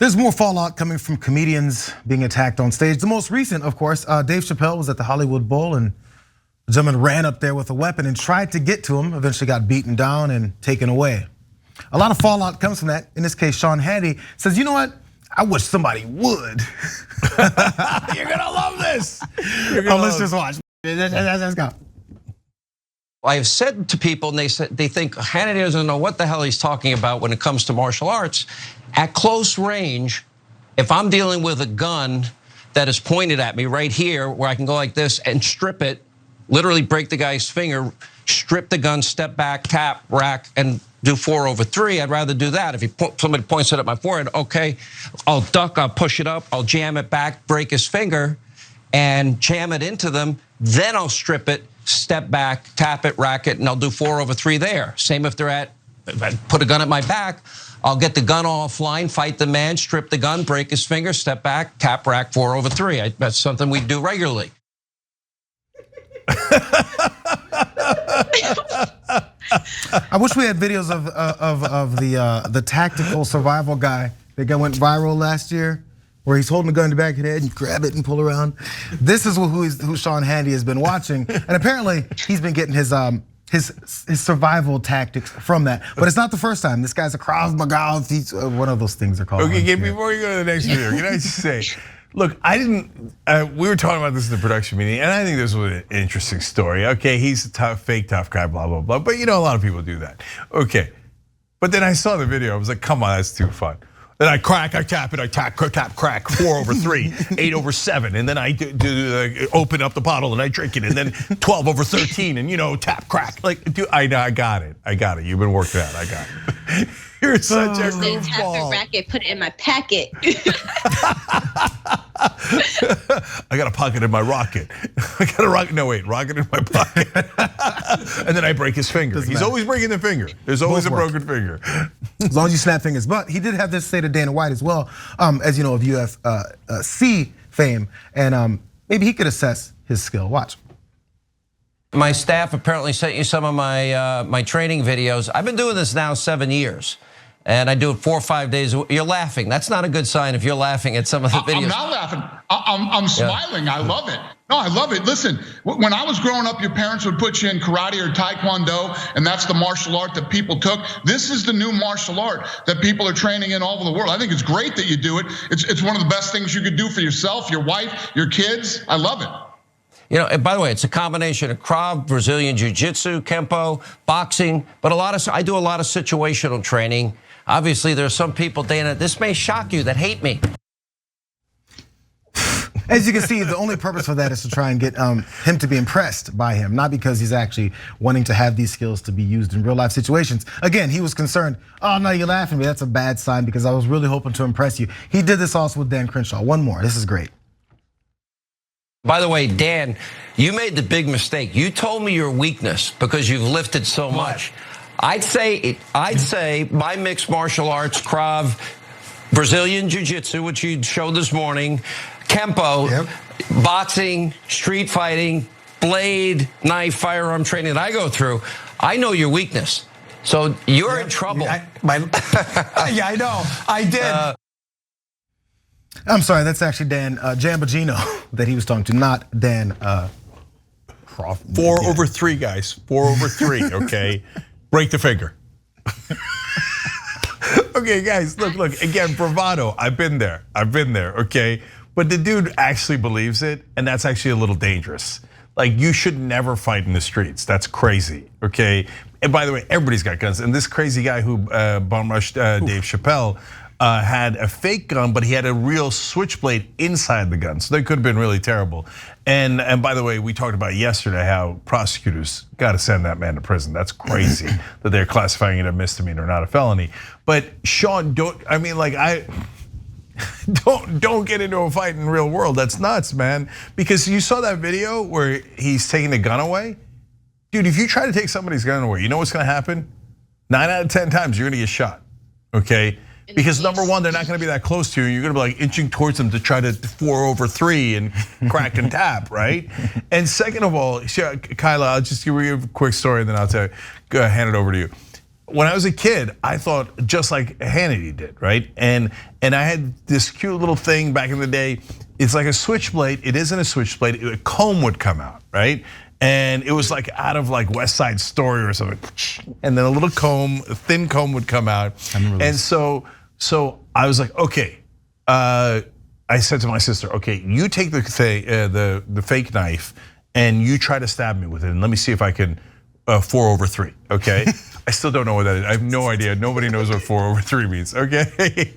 There's more fallout coming from comedians being attacked on stage. The most recent, of course, Dave Chappelle was at the Hollywood Bowl and the gentleman ran up there with a weapon and tried to get to him, eventually got beaten down and taken away. A lot of fallout comes from that. In this case, Sean Hannity says, you know what? I wish somebody would. You're gonna love this. Let's just watch. Let's go. I have said to people, and they think Hannity doesn't know what the hell he's talking about when it comes to martial arts. At close range, if I'm dealing with a gun that is pointed at me right here, where I can go like this and strip it, literally break the guy's finger, strip the gun, step back, tap, rack, and do 4/3, I'd rather do that. If somebody points it at my forehead, okay, I'll duck, I'll push it up, I'll jam it back, break his finger, and jam it into them. Then I'll strip it, step back, tap it, rack it, and I'll do 4/3 there. Same if I put a gun at my back, I'll get the gun offline, fight the man, strip the gun, break his finger, step back, tap, rack, 4/3. That's something we do regularly. I wish we had videos of the tactical survival guy that went viral last year, where he's holding a gun to the back of the head and grab it and pull around. This is who Sean Hannity has been watching, and apparently he's been getting his survival tactics from that. But it's not the first time. This guy's a Krav Maga. He's one of those things are called. Okay, before you go to the next video, can I just say, look, I didn't. We were talking about this in the production meeting, and I think this was an interesting story. Okay, he's a fake tough guy, blah blah blah. But you know, a lot of people do that. Okay, but then I saw the video. I was like, come on, that's too fun. Then I crack, I tap it, I tap, crack, 4/3, 8/7, and then I do open up the bottle and I drink it, and then 12/13, and tap, crack. Like, dude, I got it. You've been working out. I got it. You're such a goofball. Tap it, racket, put it in my packet. I got a pocket in my rocket. I got a rocket. No wait, rocket in my pocket. And then I break his finger. He's always breaking the finger. There's always a broken finger. As long as you snap fingers. But he did have this say to Dana White as well, as you know, of UFC fame, and maybe he could assess his skill. Watch. My staff apparently sent you some of my training videos. I've been doing this now 7 years. And I do it 4 or 5 days. You're laughing. That's not a good sign if you're laughing at some of the videos. I'm not laughing. I'm smiling. I love it. No, I love it. Listen, when I was growing up, your parents would put you in karate or taekwondo, and that's the martial art that people took. This is the new martial art that people are training in all over the world. I think it's great that you do it. It's one of the best things you could do for yourself, your wife, your kids. I love it. And by the way, it's a combination of Krav, Brazilian Jiu-Jitsu, Kempo, boxing, but I do a lot of situational training. Obviously, there are some people, Dana, this may shock you, that hate me. As you can see, the only purpose for that is to try and get him to be impressed by him, not because he's actually wanting to have these skills to be used in real life situations. Again, he was concerned, oh no, you're laughing at me, that's a bad sign because I was really hoping to impress you. He did this also with Dan Crenshaw. One more, this is great. By the way, Dan, you made the big mistake. You told me your weakness because you've lifted so much. I'd say my mixed martial arts, Krav, Brazilian Jiu-Jitsu, which you showed this morning, Kempo, boxing, street fighting, blade, knife, firearm training that I go through, I know your weakness. So you're in trouble. Yeah, I know, I did. I'm sorry, that's actually Dan Gambagino that he was talking to, not Dan Crawford. 4/3, guys, 4/3, okay? Break the finger. Okay, guys, look, again, bravado, I've been there, okay? But the dude actually believes it, and that's actually a little dangerous. Like, you should never fight in the streets, that's crazy, okay? And by the way, everybody's got guns, and this crazy guy who bum rushed Dave Chappelle had a fake gun, but he had a real switchblade inside the gun, so they could have been really terrible. And by the way, we talked about yesterday how prosecutors got to send that man to prison. That's crazy that they're classifying it a misdemeanor, not a felony. But Sean, don't get into a fight in the real world. That's nuts, man. Because you saw that video where he's taking the gun away. Dude, if you try to take somebody's gun away, you know what's gonna happen? 9 out of 10 times you're gonna get shot, okay? Because number one, they're not gonna be that close to you. You're gonna be like inching towards them to try to 4/3 and crack and tap, right? And second of all, Kyla, I'll just give you a quick story and then I'll hand it over to you. when I was a kid, I thought just like Hannity did, right? And I had this cute little thing back in the day. It's like a switchblade. It isn't a switchblade. A comb would come out, right? And it was like out of like West Side Story or something. And then a little comb, a thin comb would come out. And so I was like, okay. I said to my sister, okay, you take the fake knife and you try to stab me with it, and let me see if I can 4/3. Okay. I still don't know what that is. I have no idea. Nobody knows what 4/3 means. Okay.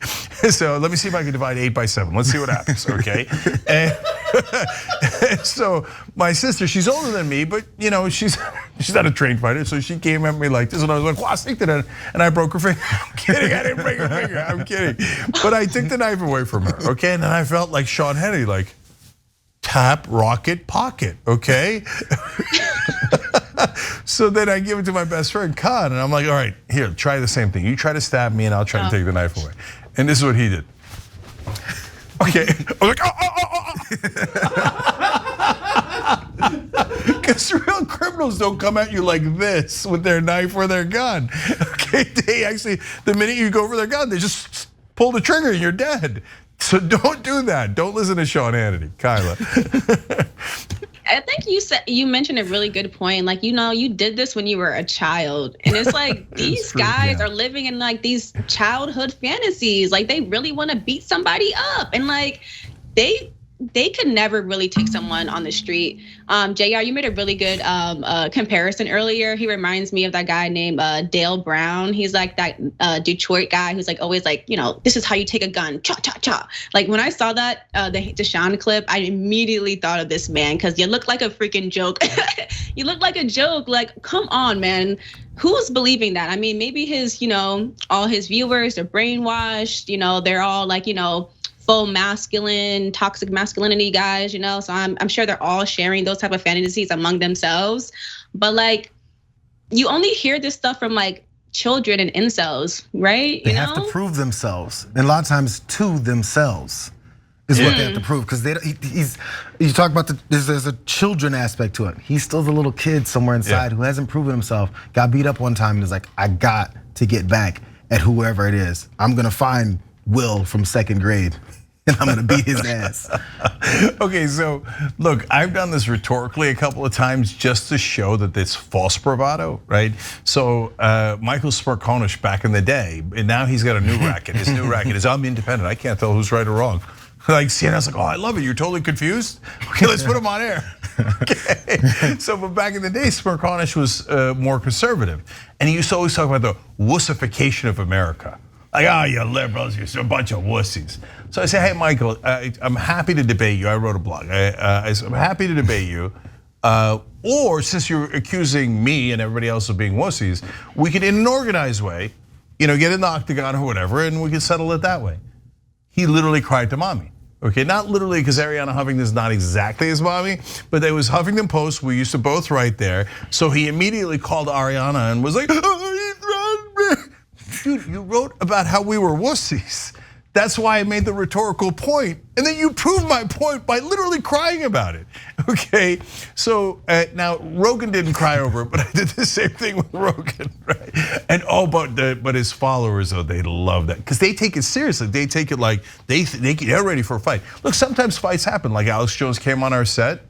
So let me see if I can divide 8 by 7. Let's see what happens. Okay. And so my sister, she's older than me, but she's not a trained fighter. So she came at me like this, and I was like, "Wow, stick to that," and I broke her finger. I'm kidding. I didn't break her finger. I'm kidding. But I took the knife away from her. Okay. And then I felt like Sean Hannity, like tap, rocket, pocket. Okay. So then I give it to my best friend, Khan, and I'm like, all right, here, try the same thing. You try to stab me and I'll try to take the knife away. And this is what he did. Okay, I was like, because real criminals don't come at you like this with their knife or their gun. Okay, they actually, the minute you go for their gun, they just pull the trigger and you're dead. So don't do that. Don't listen to Sean Hannity, Kyla. I think you mentioned a really good point. Like, you did this when you were a child. And it's like these guys are living in like these childhood fantasies. Like they really want to beat somebody up. And like they could never really take someone on the street. JR, you made a really good comparison earlier. He reminds me of that guy named Dale Brown. He's like that Detroit guy who's like always like, this is how you take a gun, cha cha cha. Like when I saw that the Deshaun clip, I immediately thought of this man because you look like a freaking joke. You look like a joke. Like, come on, man. Who's believing that? I mean, maybe his, all his viewers are brainwashed. They're all like, full masculine, toxic masculinity guys, So I'm sure they're all sharing those type of fantasies among themselves. But like, you only hear this stuff from like children and incels, right? They have to prove themselves, and a lot of times to themselves is what they have to prove. Because you talk about there's a children aspect to it. He's still the little kid somewhere inside who hasn't proven himself. Got beat up one time and is like, I got to get back at whoever it is. I'm gonna find Will from 2nd grade. And I'm gonna beat his ass. Okay, so look, I've done this rhetorically a couple of times just to show that it's false bravado, right? So Michael Smirkonish back in the day, and now he's got a new racket. His new racket is I'm independent. I can't tell who's right or wrong. Like CNN's like, oh, I love it. You're totally confused. Okay, let's put him on air. Okay. So, but back in the day, Smirkonish was more conservative, and he used to always talk about the wussification of America. Like, oh, you liberals, you're a bunch of wussies. So I say, hey, Michael, I'm happy to debate you. I wrote a blog. I'm happy to debate you. Or since you're accusing me and everybody else of being wussies, we could, in an organized way, get in the octagon or whatever, and we can settle it that way. He literally cried to mommy. Okay, not literally because Ariana Huffington is not exactly his mommy, but there was Huffington Post. We used to both write there. So he immediately called Ariana and was like, oh, dude, you wrote about how we were wussies. That's why I made the rhetorical point. And then you proved my point by literally crying about it. Okay, so now Rogan didn't cry over it, but I did the same thing with Rogan, right? And but his followers, though, they love that because they take it seriously. They take it like they're ready for a fight. Look, sometimes fights happen. Like Alex Jones came on our set.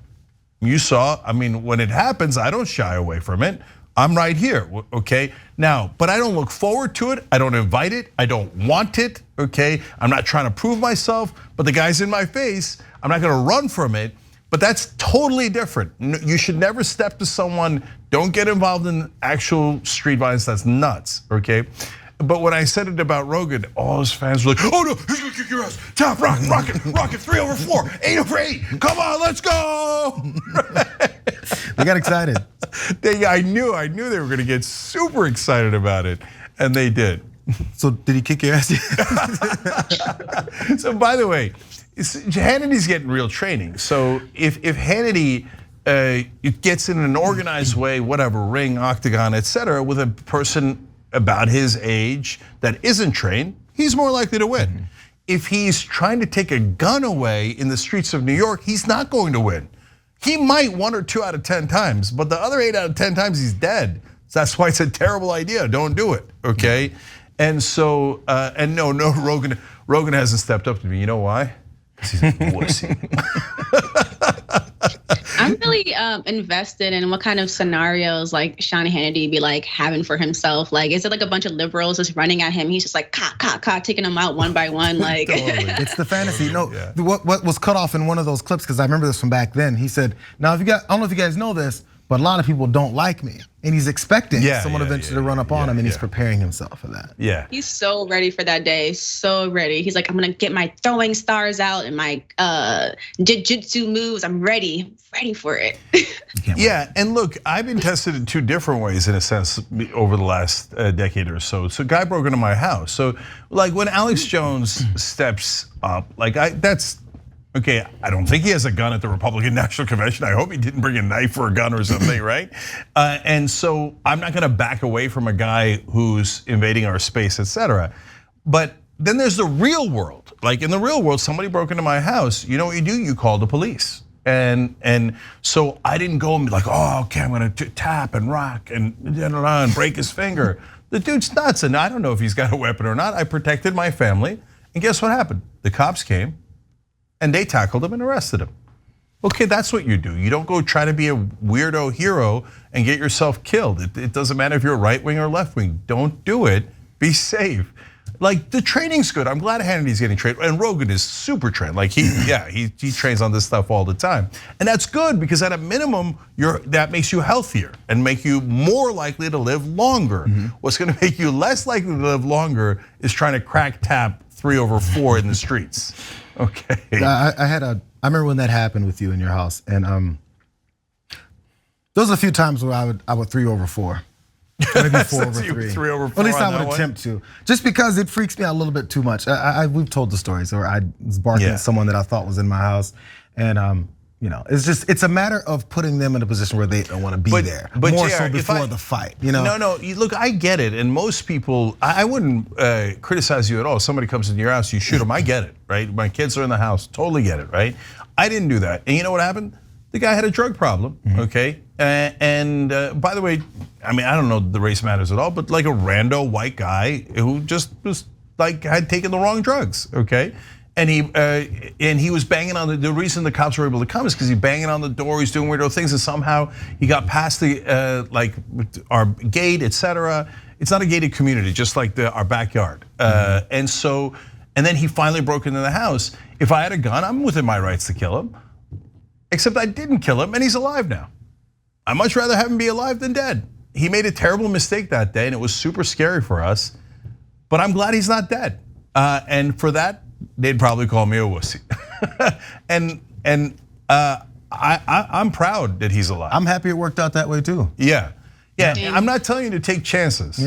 You saw, I mean, when it happens, I don't shy away from it. I'm right here, okay? Now, but I don't look forward to it. I don't invite it. I don't want it, okay? I'm not trying to prove myself, but the guy's in my face. I'm not gonna run from it, but that's totally different. You should never step to someone, don't get involved in actual street violence, that's nuts, okay? But when I said it about Rogan, all his fans were like, oh no, he's gonna kick your ass. Tap, rocket, 3/4, 8/8. Come on, let's go. They got excited. I knew they were gonna get super excited about it, and they did. So did he kick your ass? So by the way, Hannity's getting real training. So if Hannity gets in an organized way, whatever, ring, octagon, etc., with a person about his age that isn't trained, he's more likely to win. Mm-hmm. If he's trying to take a gun away in the streets of New York, he's not going to win. He might 1 or 2 out of 10 times, but the other 8 out of 10 times he's dead. So that's why it's a terrible idea. Don't do it, okay? And so, and no, Rogan hasn't stepped up to me. You know why? Because he's a wussy. I'm really invested in what kind of scenarios like Sean Hannity be like having for himself. Like, is it like a bunch of liberals just running at him? He's just like, taking them out one by one. Like, Totally. It's the fantasy. No, what was cut off in one of those clips, because I remember this from back then. He said, now I don't know if you guys know this, but a lot of people don't like me. And he's expecting someone eventually to run up on him, and he's preparing himself for that. Yeah. He's so ready for that day, so ready. He's like, I'm gonna get my throwing stars out and my jiu-jitsu moves. I'm ready for it. Yeah, and look, I've been tested in two different ways in a sense over the last decade or so. So a guy broke into my house. So like when Alex Jones steps up, like that's, okay, I don't think he has a gun at the Republican National Convention. I hope he didn't bring a knife or a gun or something, right? And so I'm not gonna back away from a guy who's invading our space, etc. But then there's the real world. Like in the real world, somebody broke into my house. You know what you do? You call the police. And so I didn't go and be like, oh, okay, I'm gonna tap and rock and break his finger. The dude's nuts, and I don't know if he's got a weapon or not. I protected my family, and guess what happened? The cops came, and they tackled him and arrested him. Okay, that's what you do. You don't go try to be a weirdo hero and get yourself killed. It doesn't matter if you're right wing or left wing. Don't do it. Be safe. Like the training's good. I'm glad Hannity's getting trained, and Rogan is super trained. Like he trains on this stuff all the time, and that's good because at a minimum, that makes you healthier and make you more likely to live longer. What's going to make you less likely to live longer is trying to crack tap 3/4 in the streets. Okay. I remember when that happened with you in your house, and there was a few times where I would 3/4. Maybe 4/3. 3/4. At least I would attempt to, just because it freaks me out a little bit too much. We've told the stories, or I was barking at someone that I thought was in my house, and it's a matter of putting them in a position where they don't want to be there. But more so before the fight, No, look, I get it, and most people, I wouldn't criticize you at all. If somebody comes into your house, you shoot them. I get it, right? My kids are in the house, totally get it, right? I didn't do that, and you know what happened? The guy had a drug problem, okay? And by the way, I mean, I don't know the race matters at all, but like a rando white guy who just was like had taken the wrong drugs, okay? And he was banging on the reason the cops were able to come is because he's banging on the door, he's doing weirdo things, and somehow he got past the like our gate, etc. It's not a gated community, just like our backyard. And then he finally broke into the house. If I had a gun, I'm within my rights to kill him. Except I didn't kill him, and he's alive now. I'd much rather have him be alive than dead. He made a terrible mistake that day, and it was super scary for us. But I'm glad he's not dead. And for that, they'd probably call me a wussy. I'm proud that he's alive. I'm happy it worked out that way too. Yeah. I'm not telling you to take chances.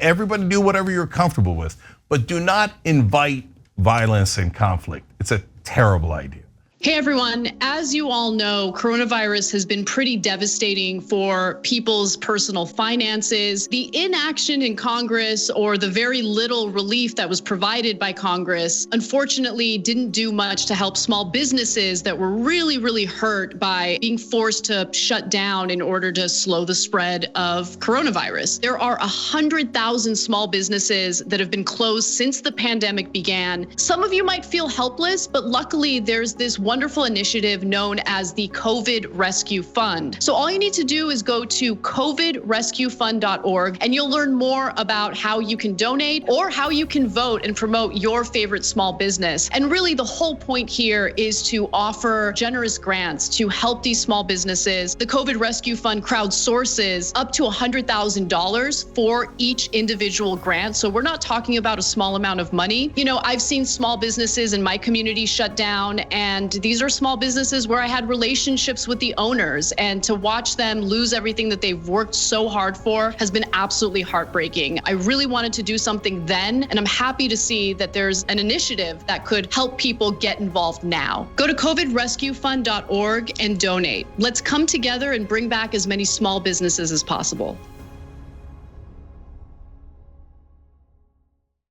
Everybody do whatever you're comfortable with, but do not invite violence and conflict. It's a terrible idea. Hey everyone, as you all know, coronavirus has been pretty devastating for people's personal finances. The inaction in Congress, or the very little relief that was provided by Congress, unfortunately didn't do much to help small businesses that were really, really hurt by being forced to shut down in order to slow the spread of coronavirus. There are 100,000 small businesses that have been closed since the pandemic began. Some of you might feel helpless, but luckily there's this wonderful initiative known as the COVID Rescue Fund. So all you need to do is go to covidrescuefund.org and you'll learn more about how you can donate or how you can vote and promote your favorite small business. And really the whole point here is to offer generous grants to help these small businesses. The COVID Rescue Fund crowdsources up to $100,000 for each individual grant. So we're not talking about a small amount of money. I've seen small businesses in my community shut down, and these are small businesses where I had relationships with the owners, and to watch them lose everything that they've worked so hard for has been absolutely heartbreaking. I really wanted to do something then, and I'm happy to see that there's an initiative that could help people get involved now. Go to covidrescuefund.org and donate. Let's come together and bring back as many small businesses as possible.